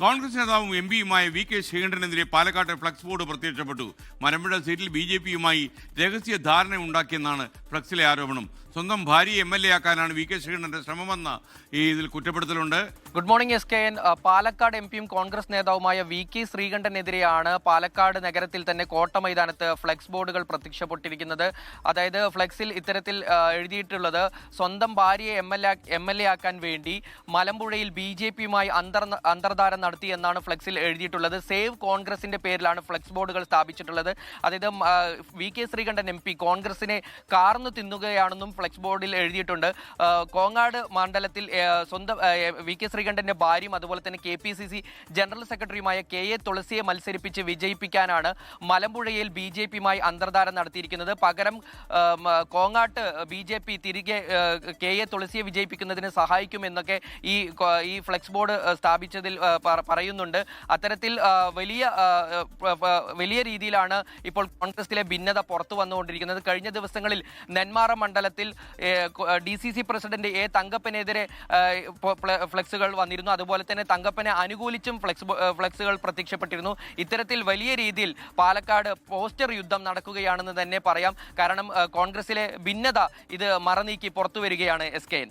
കോൺഗ്രസ് നേതാവും M പിയുമായ V K ശ്രീകണ്ഠനെതിരെ പാലക്കാട്ടെ flex board പ്രത്യക്ഷപ്പെട്ടു. മലമ്പുഴ സീറ്റിൽ ബി.ജെ.പിയുമായി രഹസ്യ ധാരണ ഉണ്ടാക്കിയെന്നാണ് ഫ്ലക്സിലെ ആരോപണം. സ്വന്തം ഭാര്യയെ എം.എൽ.എ ആക്കാനാണ് വി കെ ശ്രീകണ്ഠന്റെ ശ്രമമെന്ന ഇതിൽ കുറ്റപ്പെടുത്തലുണ്ട്. Good morning SKN. Palakkad M പിയും കോൺഗ്രസ് നേതാവുമായ വി കെ ശ്രീകണ്ഠനെതിരെയാണ് പാലക്കാട് നഗരത്തിൽ തന്നെ കോട്ട മൈതാനത്ത് ഫ്ലെക്സ് ബോർഡുകൾ പ്രത്യക്ഷപ്പെട്ടിരിക്കുന്നത്. അതായത് ഫ്ലെക്സിൽ ഇത്തരത്തിൽ എഴുതിയിട്ടുള്ളത് സ്വന്തം ഭാര്യയെ എം.എൽ.എ ആക്കാൻ വേണ്ടി മലമ്പുഴയിൽ ബി.ജെ.പിയുമായി അന്തർധാര നടത്തി എന്നാണ് ഫ്ലെക്സിൽ എഴുതിയിട്ടുള്ളത്. സേവ് കോൺഗ്രസിന്റെ പേരിലാണ് ഫ്ലെക്സ് ബോർഡുകൾ സ്ഥാപിച്ചിട്ടുള്ളത്. അതായത് V K Sreekandan M P കോൺഗ്രസിനെ കാർന്നു തിന്നുകയാണെന്നും ഫ്ലെക്സ് ബോർഡിൽ എഴുതിയിട്ടുണ്ട്. കോങ്ങാട് മണ്ഡലത്തിൽ സ്വന്തം വി കെ ശ്രീകണ്ഠന്റെ ഭാര്യയും അതുപോലെ തന്നെ KPCC ജനറൽ സെക്രട്ടറിയുമായ KA തുളസിയെ മത്സരിപ്പിച്ച് വിജയിപ്പിക്കാനാണ് മലമ്പുഴയിൽ ബി.ജെ.പിയുമായി അന്തർധാര നടത്തിയിരിക്കുന്നത്. പകരം കോങ്ങാട്ട് ബി.ജെ.പി തിരികെ KA തുളസിയെ വിജയിപ്പിക്കുന്നതിന് സഹായിക്കുമെന്നൊക്കെ ഈ ഫ്ലെക്സ് ബോർഡ് സ്ഥാപിച്ചതിൽ പറയുന്നുണ്ട്. അത്തരത്തിൽ വലിയ രീതിയിലാണ് ഇപ്പോൾ കോൺഗ്രസിലെ ഭിന്നത പുറത്തു വന്നുകൊണ്ടിരിക്കുന്നത്. കഴിഞ്ഞ ദിവസങ്ങളിൽ നെന്മാറ മണ്ഡലത്തിൽ DCC പ്രസിഡന്റ് തങ്കപ്പനെതിരെ ഫ്ലെക്സുകൾ വന്നിരുന്നു. അതുപോലെ തന്നെ തങ്കപ്പനെ അനുകൂലിച്ചും ഫ്ലെക്സുകൾ പ്രത്യക്ഷപ്പെട്ടിരുന്നു. ഇത്തരത്തിൽ വലിയ രീതിയിൽ പാലക്കാട് പോസ്റ്റർ യുദ്ധം നടക്കുകയാണെന്ന് തന്നെ പറയാം. കാരണം കോൺഗ്രസിലെ ഭിന്നത ഇത് മറനീക്കി പുറത്തു വരികയാണ് SKN.